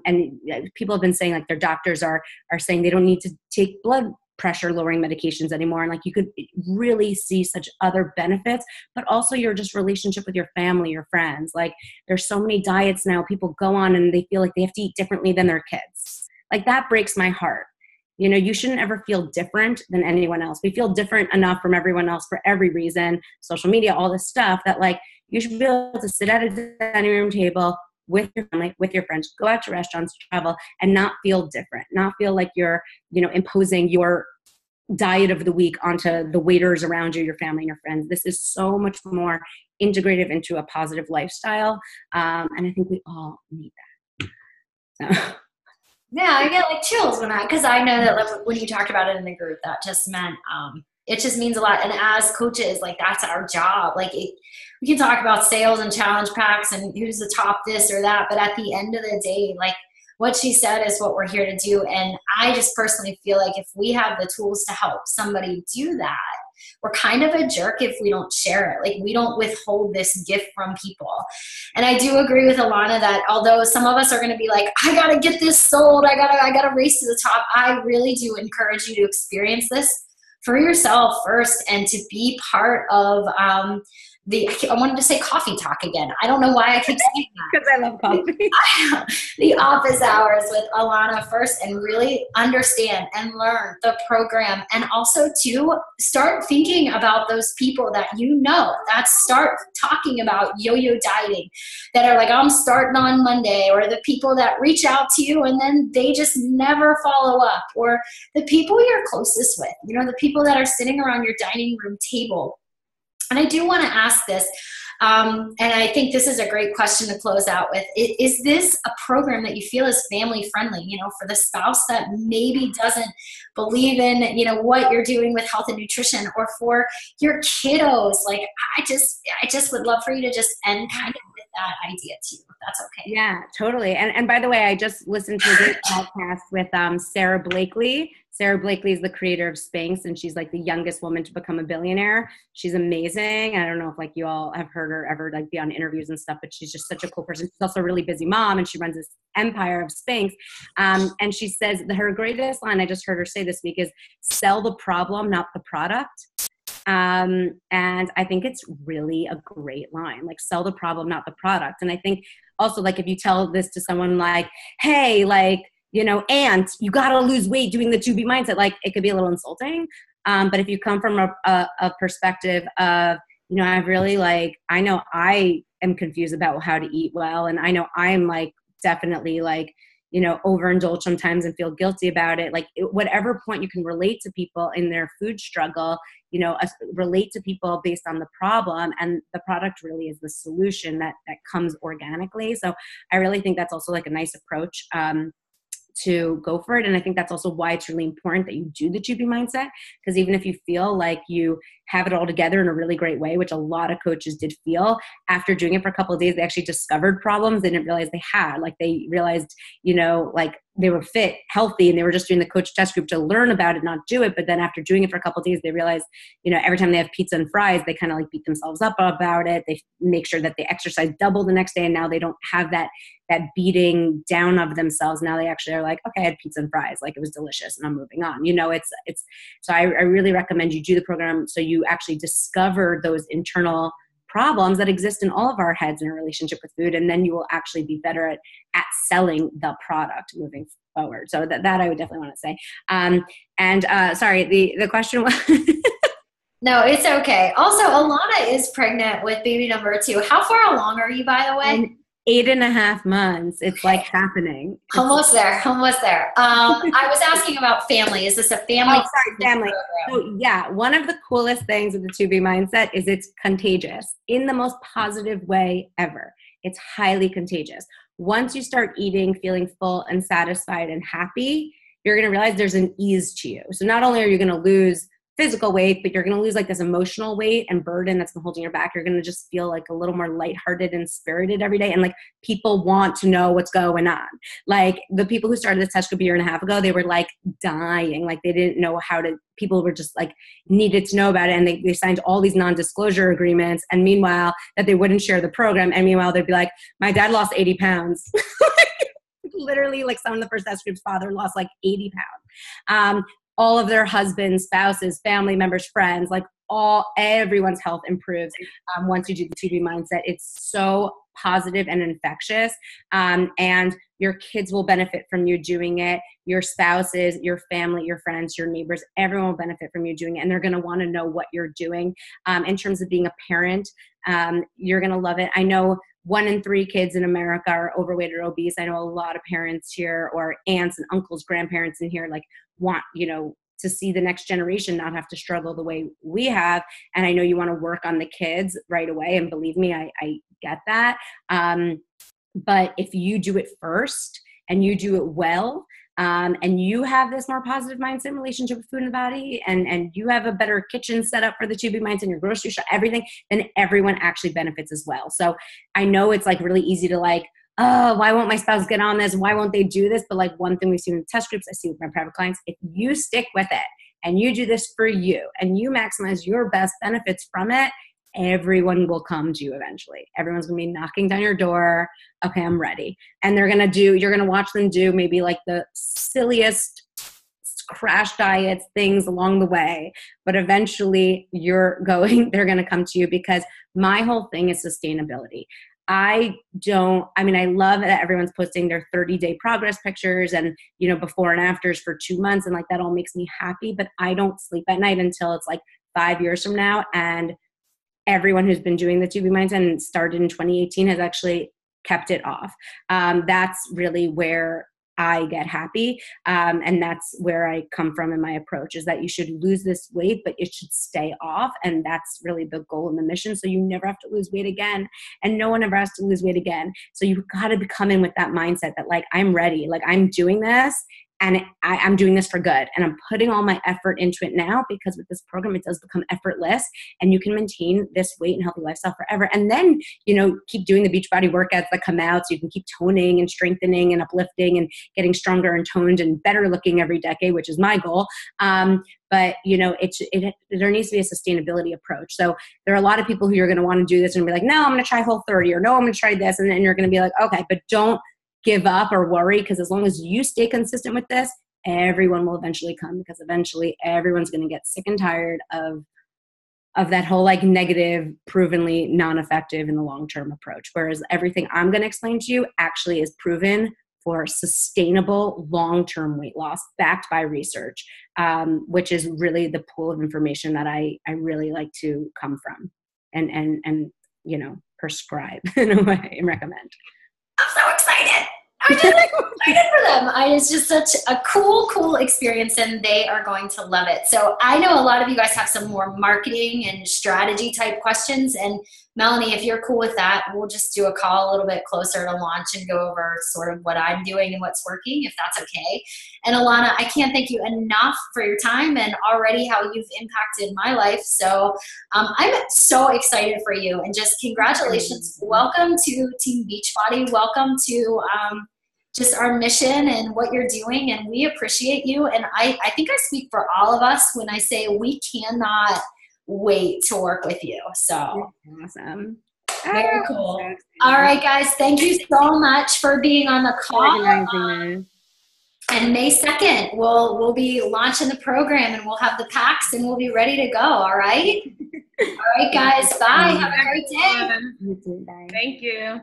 people have been saying like their doctors are saying they don't need to take blood pressure lowering medications anymore. And like you could really see such other benefits, but also your just relationship with your family, your friends. Like there's so many diets now people go on and they feel like they have to eat differently than their kids. Like that breaks my heart. You shouldn't ever feel different than anyone else. We feel different enough from everyone else for every reason, social media, all this stuff, that like you should be able to sit at a dining room table with your family, with your friends, go out to restaurants, travel, and not feel different, not feel like you're, imposing your diet of the week onto the waiters around you, your family and your friends. This is so much more integrative into a positive lifestyle. And I think we all need that. So. Yeah, I get like chills because I know that like, when you talked about it in the group, that just meant, it just means a lot. And as coaches, like that's our job. Like we can talk about sales and challenge packs and who's the top this or that, but at the end of the day, like what she said is what we're here to do. And I just personally feel like if we have the tools to help somebody do that, we're kind of a jerk if we don't share it. Like we don't withhold this gift from people. And I do agree with Ilana that although some of us are going to be like, I got to get this sold, I gotta race to the top, I really do encourage you to experience this for yourself first and to be part of I wanted to say coffee talk again. I don't know why I keep saying that. Because I love coffee. The office hours with Alana first, and really understand and learn the program, and also to start thinking about those people that that start talking about yo-yo dieting, that are like, I'm starting on Monday, or the people that reach out to you and then they just never follow up, or the people you're closest with, the people that are sitting around your dining room table. And I do want to ask this, and I think this is a great question to close out with. Is this a program that you feel is family friendly, for the spouse that maybe doesn't believe in, what you're doing with health and nutrition, or for your kiddos? Like, I just would love for you to just end kind of with that idea too, if that's okay. Yeah, totally. And by the way, I just listened to a great podcast with Sarah Blakely. Sarah Blakely is the creator of Spanx, and she's like the youngest woman to become a billionaire. She's amazing. I don't know if like you all have heard her ever like be on interviews and stuff, but she's just such a cool person. She's also a really busy mom, and she runs this empire of Spanx. And she says that her greatest line, I just heard her say this week, is sell the problem, not the product. And I think it's really a great line, like sell the problem, not the product. And I think also like if you tell this to someone like, hey, like, aunt, you got to lose weight doing the 2B mindset, like it could be a little insulting. But if you come from a perspective of, I've really like, I know I am confused about how to eat well. And I know I'm like, definitely like, overindulge sometimes and feel guilty about it. Like whatever point you can relate to people in their food struggle, relate to people based on the problem, and the product really is the solution that comes organically. So I really think that's also like a nice approach, to go for it. And I think that's also why it's really important that you do the 2B mindset, because even if you feel like you have it all together in a really great way, which a lot of coaches did feel, after doing it for a couple of days, they actually discovered problems they didn't realize they had. Like they realized, like they were fit, healthy, and they were just doing the coach test group to learn about it, not do it. But then after doing it for a couple of days, they realized, every time they have pizza and fries, they kind of like beat themselves up about it. They make sure that they exercise double the next day. And now they don't have that beating down of themselves. Now they actually are like, okay, I had pizza and fries. Like it was delicious and I'm moving on. So I really recommend you do the program so you actually discover those internal problems that exist in all of our heads in a relationship with food. And then you will actually be better at selling the product moving forward. So that I would definitely want to say. Sorry, the question was... No, it's okay. Also, Alana is pregnant with baby number 2. How far along are you, by the way? 8.5 months. It's like happening. Almost there. I was asking about family. Is this a family? Oh, sorry, family. So yeah, one of the coolest things with the 2B mindset is it's contagious in the most positive way ever. It's highly contagious. Once you start eating, feeling full and satisfied and happy, you're going to realize there's an ease to you. So not only are you going to lose physical weight, but you're going to lose like this emotional weight and burden that's been holding you back. You're going to just feel like a little more lighthearted and spirited every day. And like people want to know what's going on. Like the people who started this test group a year and a half ago, they were like dying. Like they didn't know people were just like needed to know about it. And they signed all these non-disclosure agreements. And meanwhile that they wouldn't share the program. And meanwhile, they'd be like, my dad lost 80 pounds. Literally like some of the first test group's father lost like 80 pounds. All of their husbands, spouses, family members, friends, like everyone's health improves once you do the 2B mindset. It's so positive and infectious. And your kids will benefit from you doing it. Your spouses, your family, your friends, your neighbors, everyone will benefit from you doing it. And they're going to want to know what you're doing. In terms of being a parent, you're going to love it. I know 1 in 3 kids in America are overweight or obese. I know a lot of parents here, or aunts and uncles, grandparents in here, like want, to see the next generation not have to struggle the way we have. And I know you want to work on the kids right away. And believe me, I get that. But if you do it first and you do it well, and you have this more positive mindset relationship with food and the body, and you have a better kitchen set up for the 2B mindset, your grocery shop, everything, then everyone actually benefits as well. So I know it's like really easy to like, oh, why won't my spouse get on this? Why won't they do this? But like one thing we've seen in test groups, I see with my private clients, if you stick with it and you do this for you and you maximize your best benefits from it, everyone will come to you eventually. Everyone's going to be knocking down your door. Okay, I'm ready. And you're going to watch them do maybe like the silliest crash diets, things along the way, but eventually they're going to come to you, because my whole thing is sustainability. I love that everyone's posting their 30-day progress pictures and, before and afters for 2 months. And like, that all makes me happy, but I don't sleep at night until it's like 5 years from now. And everyone who's been doing the 2B mindset and started in 2018 has actually kept it off. That's really where I get happy. And that's where I come from in my approach, is that you should lose this weight, but it should stay off. And that's really the goal and the mission. So you never have to lose weight again. And no one ever has to lose weight again. So you've got to come in with that mindset that like, I'm ready, like I'm doing this. And I'm doing this for good. And I'm putting all my effort into it now, because with this program, it does become effortless, and you can maintain this weight and healthy lifestyle forever. And then, keep doing the Beachbody workouts that come out, so you can keep toning and strengthening and uplifting and getting stronger and toned and better looking every decade, which is my goal. But there needs to be a sustainability approach. So there are a lot of people who are going to want to do this and be like, no, I'm going to try Whole30, or no, I'm going to try this. And then you're going to be like, okay, but don't give up or worry, because as long as you stay consistent with this, everyone will eventually come, because eventually everyone's going to get sick and tired of that whole like negative, provenly non-effective in the long-term approach. Whereas everything I'm going to explain to you actually is proven for sustainable long-term weight loss backed by research, which is really the pool of information that I really like to come from and prescribe in a way and recommend. I'm so excited. I'm just excited for them. It's just such a cool experience, and they are going to love it. So I know a lot of you guys have some more marketing and strategy type questions, and Melanie, if you're cool with that, we'll just do a call a little bit closer to launch and go over sort of what I'm doing and what's working, if that's okay. And Alana, I can't thank you enough for your time and already how you've impacted my life. So I'm so excited for you, and just congratulations. Welcome to Team Beachbody. Welcome to just our mission and what you're doing, and we appreciate you. And I think I speak for all of us when I say we cannot wait to work with you. So awesome. Very cool. So all right, guys, thank you so much for being on the call. And May 2nd, we'll be launching the program, and we'll have the packs, and we'll be ready to go. All right. All right, guys. Bye. Have a great day. Thank you.